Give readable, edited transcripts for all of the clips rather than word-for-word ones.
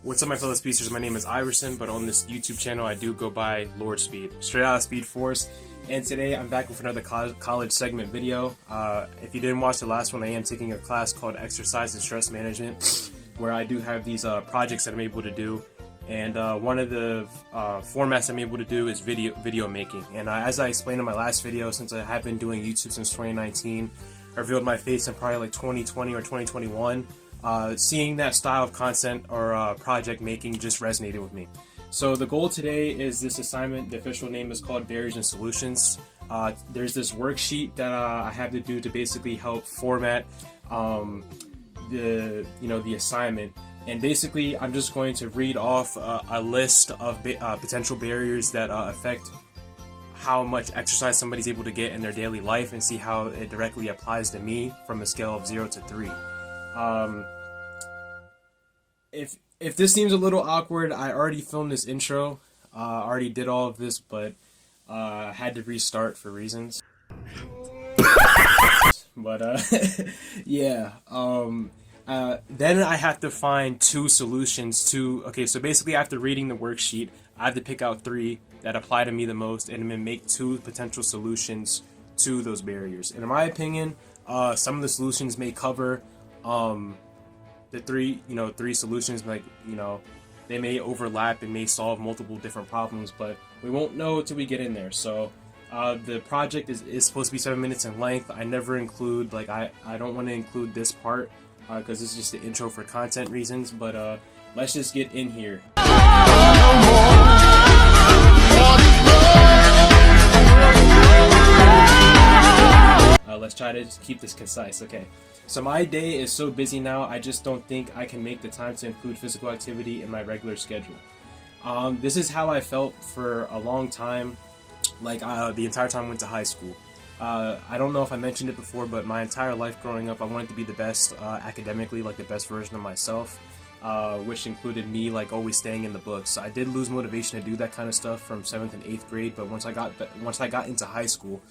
What's up, my fellow speedsters? My name is Iverson, but on this YouTube channel I do go by Lord Speed, straight out of Speed Force. And today I'm back with another college segment video. If you didn't watch the last one, I am taking a class called Exercise and Stress Management, where I do have these projects that I'm able to do. And one of the formats I'm able to do is video making. And as I explained in my last video, since I have been doing YouTube since 2019, I revealed my face in probably like 2020 or 2021. Seeing that style of content or project making just resonated with me. So the goal today is this assignment. The official name is called Barriers and Solutions. There's this worksheet that I have to do to basically help format the assignment. And basically, I'm just going to read off a list of potential barriers that affect how much exercise somebody's able to get in their daily life, and see how it directly applies to me from a scale of 0 to 3. If this seems a little awkward, I already filmed this intro. I already did all of this, but I had to restart for reasons. But yeah. Then I have to find two solutions to. Okay, so basically, after reading the worksheet, I have to pick out 3 that apply to me the most, and then make 2 potential solutions to those barriers. And in my opinion, some of the solutions may cover the 3 solutions, like, they may overlap and may solve multiple different problems, but we won't know until we get in there. So the project is supposed to be 7 minutes in length. I never include, like, I don't want to include this part because it's just the intro for content reasons, but let's just get in here. Let's try to just keep this concise. Okay, so my day is so busy now, I just don't think I can make the time to include physical activity in my regular schedule. This is how I felt for a long time, like the entire time I went to high school. I don't know if I mentioned it before, but my entire life growing up, I wanted to be the best academically, like the best version of myself, which included me like always staying in the books. I did lose motivation to do that kind of stuff from 7th and 8th grade, but once I got into high school,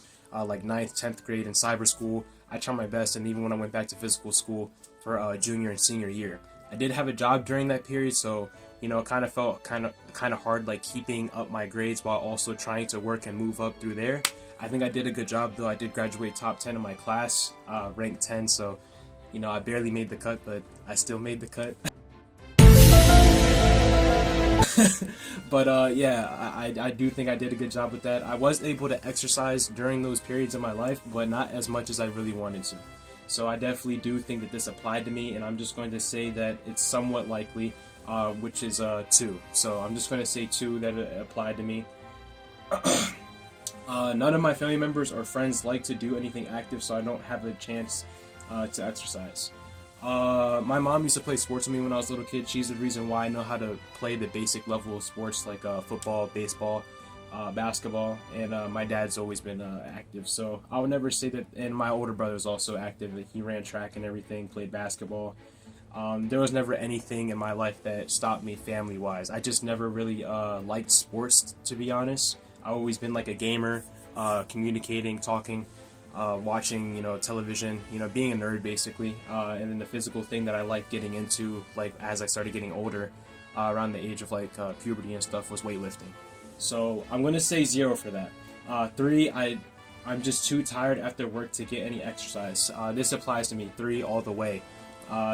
like 9th, 10th grade and cyber school, I tried my best. And even when I went back to physical school for junior and senior year, I did have a job during that period, so it kind of felt kind of hard, like keeping up my grades while also trying to work and move up through there. I think I did a good job, though. I did graduate top 10 in my class, ranked 10, so I barely made the cut, but I still made the cut. But yeah, I do think I did a good job with that. I was able to exercise during those periods of my life, but not as much as I really wanted to. So I definitely do think that this applied to me, and I'm just going to say that it's somewhat likely, which is 2. So I'm just going to say 2 that it applied to me. None of my family members or friends like to do anything active, so I don't have a chance to exercise. My mom used to play sports with me when I was a little kid. She's the reason why I know how to play the basic level of sports like football, baseball, basketball, and my dad's always been active. So I would never say that. And my older brother's also active. He ran track and everything, played basketball. There was never anything in my life that stopped me family-wise. I just never really liked sports, to be honest. I've always been like a gamer, communicating, talking, watching, television, being a nerd basically. And then the physical thing that I liked getting into, like as I started getting older, around the age of like puberty and stuff, was weightlifting. So I'm gonna say 0 for that. 3, I'm just too tired after work to get any exercise. This applies to me. 3 all the way.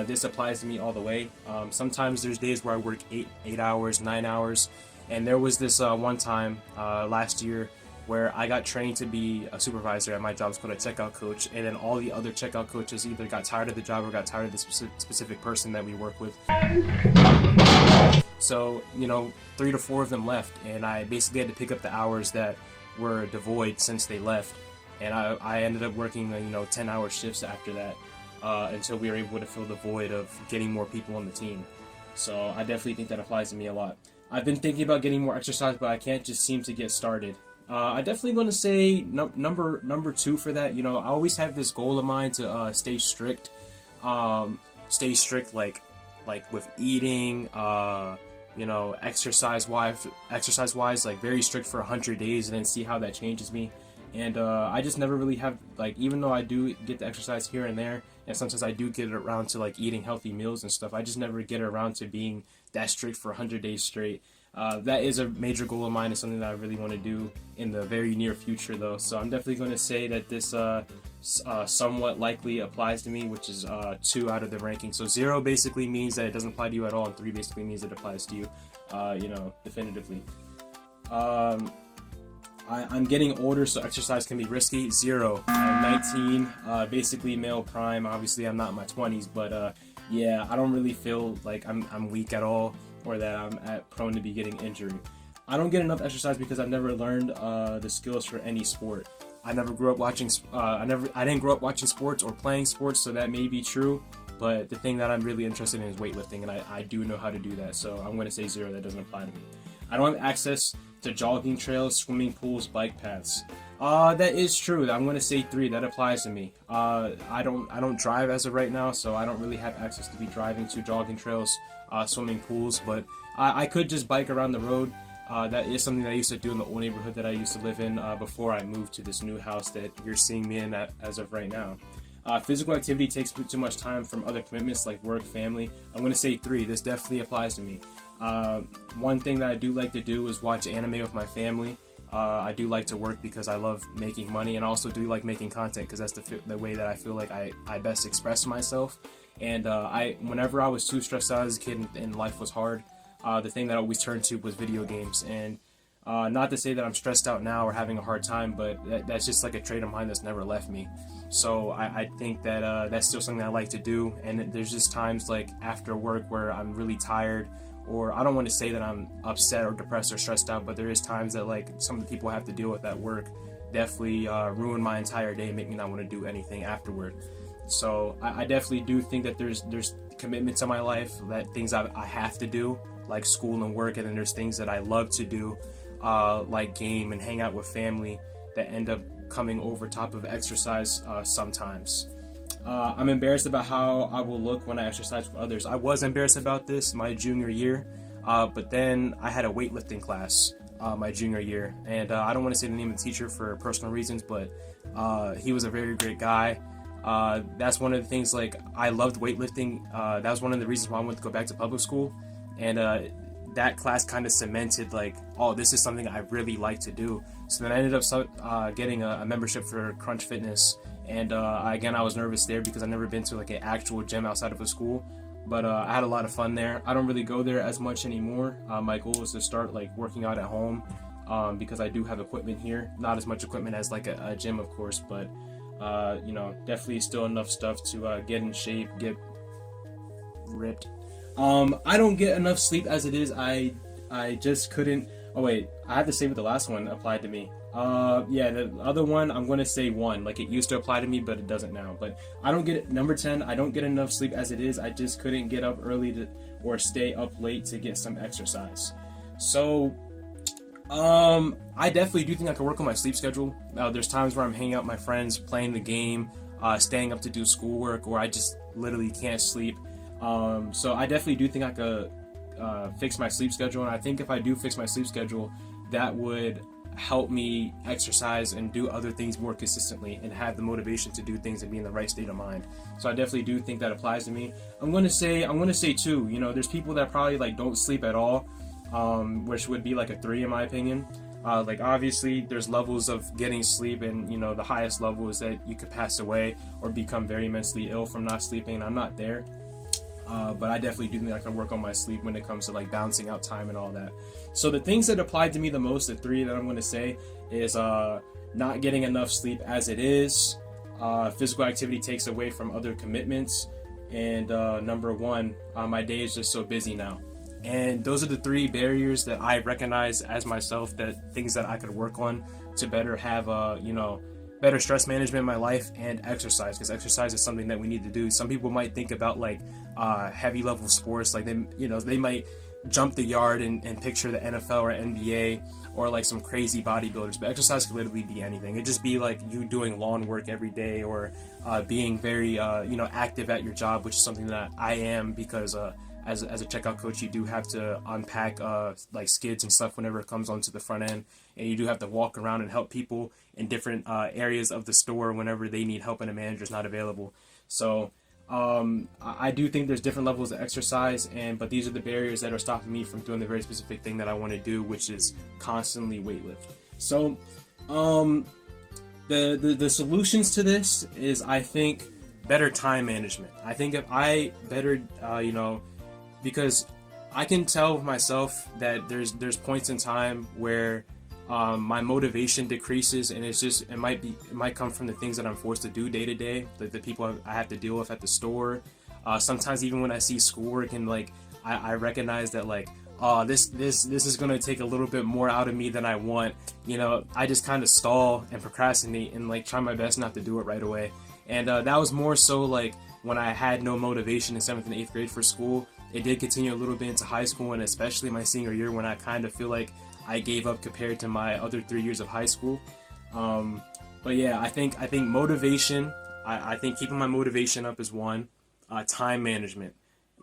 This applies to me all the way. Sometimes there's days where I work 8 hours, 9 hours, and there was this one time last year where I got trained to be a supervisor at my job. It's called a checkout coach, and then all the other checkout coaches either got tired of the job or got tired of the specific person that we work with. So 3 to 4 of them left, and I basically had to pick up the hours that were devoid since they left, and I ended up working 10-hour shifts after that until we were able to fill the void of getting more people on the team. So I definitely think that applies to me a lot. I've been thinking about getting more exercise, but I can't just seem to get started. I definitely want to say number 2 for that. I always have this goal of mine to stay strict. Stay strict like with eating, exercise wise, like very strict for 100 days, and then see how that changes me. And I just never really have, like, even though I do get to exercise here and there, and sometimes I do get around to like eating healthy meals and stuff. I just never get around to being that strict for 100 days straight. That is a major goal of mine. It's something that I really want to do in the very near future, though. So I'm definitely going to say that this somewhat likely applies to me, which is 2 out of the ranking. So 0 basically means that it doesn't apply to you at all, and 3 basically means it applies to you, definitively. I'm getting older, so exercise can be risky. 0. I'm 19, basically male prime. Obviously, I'm not in my 20s, but yeah, I don't really feel like I'm weak at all, or that I'm prone to be getting injured. I don't get enough exercise because I've never learned the skills for any sport. I never grew up watching. I didn't grow up watching sports or playing sports, so that may be true. But the thing that I'm really interested in is weightlifting, and I do know how to do that. So I'm going to say 0. That doesn't apply to me. I don't have access to jogging trails, swimming pools, bike paths. That is true. I'm going to say 3. That applies to me. I don't drive as of right now, so I don't really have access to be driving to jogging trails, swimming pools. But I could just bike around the road. That is something that I used to do in the old neighborhood that I used to live in before I moved to this new house that you're seeing me in as of right now. Physical activity takes too much time from other commitments like work, family. I'm going to say 3. This definitely applies to me. One thing that I do like to do is watch anime with my family. I do like to work because I love making money, and I also do like making content because that's the way that I feel like I best express myself. And whenever I was too stressed out as a kid and life was hard, the thing that I always turned to was video games. And not to say that I'm stressed out now or having a hard time, but that's just like a trait of mine that's never left me. So I think that that's still something I like to do. And there's just times like after work where I'm really tired, or I don't want to say that I'm upset or depressed or stressed out, but there is times that like some of the people I have to deal with at work definitely ruin my entire day and make me not want to do anything afterward. So I definitely do think that there's commitments in my life, that things I have to do, like school and work, and then there's things that I love to do, like game and hang out with family, that end up coming over top of exercise sometimes. I'm embarrassed about how I will look when I exercise with others. I was embarrassed about this my junior year, but then I had a weightlifting class my junior year, and I don't want to say the name of the teacher for personal reasons, but he was a very great guy. That's one of the things, like, I loved weightlifting. That was one of the reasons why I wanted to go back to public school, and that class kind of cemented, like, oh, this is something I really like to do. So then I ended up getting a membership for Crunch Fitness, and again, I was nervous there because I've never been to like an actual gym outside of a school, but I had a lot of fun there. I don't really go there as much anymore. My goal is to start like working out at home, because I do have equipment here. Not as much equipment as like a gym, of course, but definitely still enough stuff to get in shape, get ripped. I don't get enough sleep as it is. I just couldn't. Oh wait, I have to say what the last one applied to me. Yeah, the other one, I'm going to say 1. Like, it used to apply to me, but it doesn't now. But I don't get it. Number 10, I don't get enough sleep as it is. I just couldn't get up early or stay up late to get some exercise. So, I definitely do think I can work on my sleep schedule. There's times where I'm hanging out with my friends, playing the game, staying up to do schoolwork, or I just literally can't sleep. So I definitely do think I could fix my sleep schedule, and I think if I do fix my sleep schedule, that would help me exercise and do other things more consistently and have the motivation to do things and be in the right state of mind. So I definitely do think that applies to me. I'm gonna say 2. There's people that probably like don't sleep at all, which would be like a 3 in my opinion. Like, obviously there's levels of getting sleep, and the highest level is that you could pass away or become very mentally ill from not sleeping, and I'm not there. But I definitely do think I can work on my sleep when it comes to like balancing out time and all that. So the things that applied to me the most, the 3 that I'm going to say, is not getting enough sleep as it is, physical activity takes away from other commitments, and number 1, my day is just so busy now. And those are the 3 barriers that I recognize as myself, that things that I could work on to better have better stress management in my life, and exercise, because exercise is something that we need to do. Some people might think about like heavy level sports, like they might jump the yard and picture the NFL or NBA or like some crazy bodybuilders, but exercise could literally be anything. It'd just be like you doing lawn work every day, or being very active at your job, which is something that I am, because as a checkout coach, you do have to unpack like skids and stuff whenever it comes onto the front end, and you do have to walk around and help people in different areas of the store whenever they need help and a manager's not available. So I do think there's different levels of exercise, but these are the barriers that are stopping me from doing the very specific thing that I want to do, which is constantly weightlift. So, the solutions to this is, I think, better time management. I think if I better, because I can tell myself that there's points in time where my motivation decreases, and it might come from the things that I'm forced to do day to day, the people I have to deal with at the store. Sometimes even when I see schoolwork and like I recognize that like, oh, this is gonna take a little bit more out of me than I want. I just kind of stall and procrastinate and like try my best not to do it right away. And that was more so like when I had no motivation in 7th and 8th grade for school. It did continue a little bit into high school, and especially my senior year, when I kind of feel like I gave up compared to my other 3 years of high school. But yeah, I think motivation. I think keeping my motivation up is one. Time management.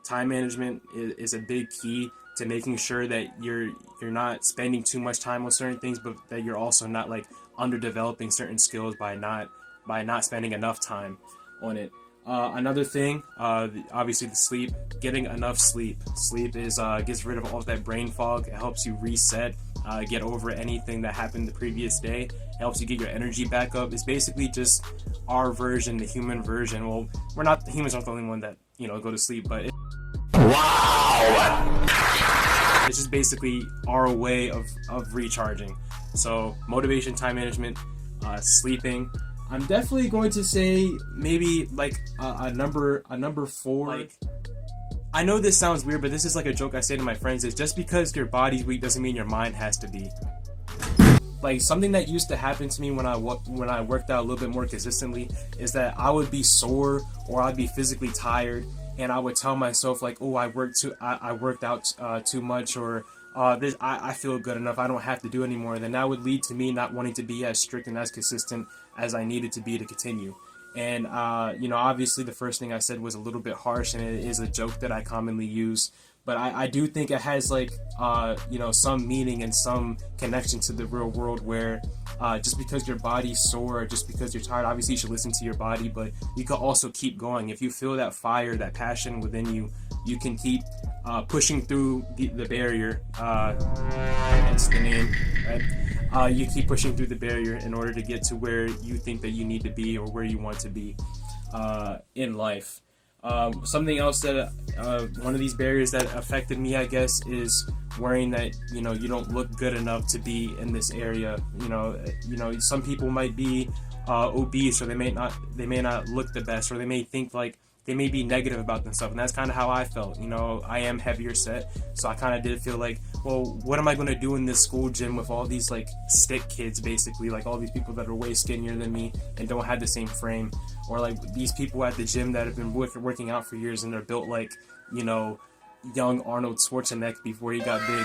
Time management is a big key to making sure that you're not spending too much time on certain things, but that you're also not like underdeveloping certain skills by not spending enough time on it. Another thing, obviously the sleep. Getting enough sleep. Sleep is gets rid of all of that brain fog. It helps you reset, get over anything that happened the previous day. It helps you get your energy back up. It's basically just our version, the human version. Well, humans aren't the only one that go to sleep, but wow, it's just basically our way of recharging. So motivation, time management, sleeping. I'm definitely going to say maybe like a number 4. Like, I know this sounds weird, but this is like a joke I say to my friends, is just because your body's weak doesn't mean your mind has to be. Like, something that used to happen to me when I worked out a little bit more consistently is that I would be sore or I'd be physically tired, and I would tell myself like, oh, I worked out too much, or I feel good enough, I don't have to do anymore. Then that would lead to me not wanting to be as strict and as consistent as I needed to be to continue. And obviously the first thing I said was a little bit harsh, and it is a joke that I commonly use, but I do think it has like some meaning and some connection to the real world, where just because your body's sore, or just because you're tired, obviously you should listen to your body, but you can also keep going. If you feel that fire, that passion within you, you can keep pushing through the barrier. Hence the name, right? You keep pushing through the barrier in order to get to where you think that you need to be, or where you want to be in life. Something else that one of these barriers that affected me, I guess, is worrying that you don't look good enough to be in this area. Some people might be obese, or they may not look the best, or they may think like they may be negative about themselves, and that's kind of how I felt. I am heavier set, so I kind of did feel like, well, what am I going to do in this school gym with all these like stick kids, basically, like all these people that are way skinnier than me and don't have the same frame, or like these people at the gym that have been working out for years and they're built like young Arnold Schwarzenegger before he got big.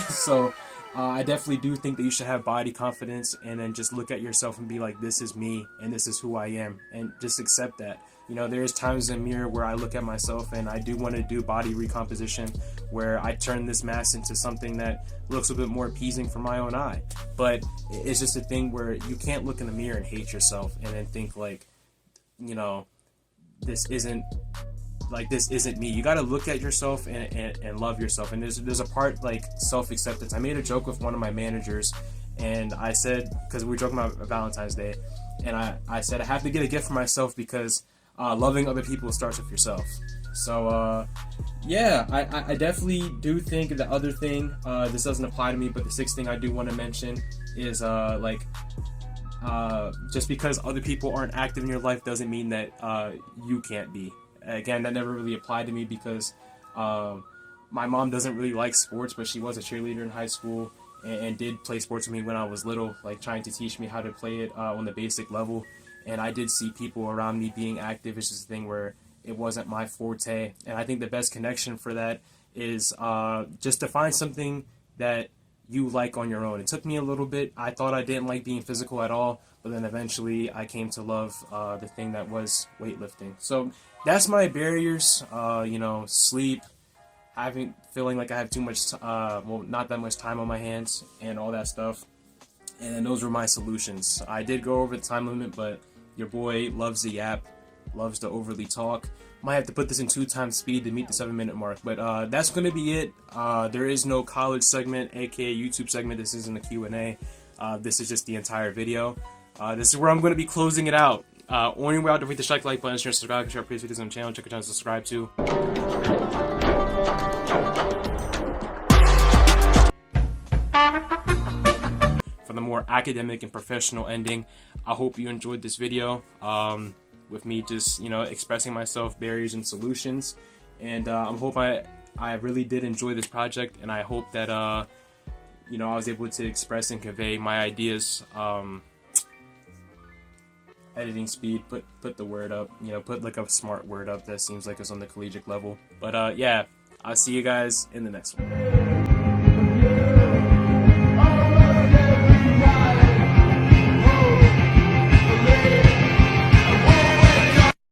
So I definitely do think that you should have body confidence, and then just look at yourself and be like, this is me and this is who I am, and just accept that. There's times in the mirror where I look at myself and I do want to do body recomposition, where I turn this mass into something that looks a bit more appeasing for my own eye. But it's just a thing where you can't look in the mirror and hate yourself and then think like, this isn't me. You got to look at yourself and love yourself. And there's a part like self-acceptance. I made a joke with one of my managers, and I said, because we were joking about Valentine's Day, and I said I have to get a gift for myself, because loving other people starts with yourself. So yeah, I definitely do think the other thing, this doesn't apply to me, but the sixth thing I do want to mention is just because other people aren't active in your life doesn't mean that you can't be. Again, that never really applied to me, because my mom doesn't really like sports, but she was a cheerleader in high school and did play sports with me when I was little, like trying to teach me how to play it on the basic level. And I did see people around me being active. It's just a thing where it wasn't my forte. And I think the best connection for that is just to find something that you like on your own. It took me a little bit. I thought I didn't like being physical at all, but then eventually I came to love the thing that was weightlifting. So that's my barriers. Sleep, feeling like I have too much, not that much time on my hands, and all that stuff. And those were my solutions. I did go over the time limit, but your boy loves the yap. loves to overly talk. Might have to put this in 2x speed to meet the 7-minute mark, but that's going to be it. There is no college segment, aka YouTube segment. This isn't a Q&A. This is just the entire video. This is where I'm going to be closing it out. Only way out, don't forget to strike the like button, share, subscribe, share previous videos on the channel, check your channel to subscribe to. For the more academic and professional ending, I hope you enjoyed this video. With me just, expressing myself, barriers and solutions. And I hope I really did enjoy this project, and I hope that, I was able to express and convey my ideas. Editing speed, put the word up, put like a smart word up that seems like it's on the collegiate level. But yeah, I'll see you guys in the next one.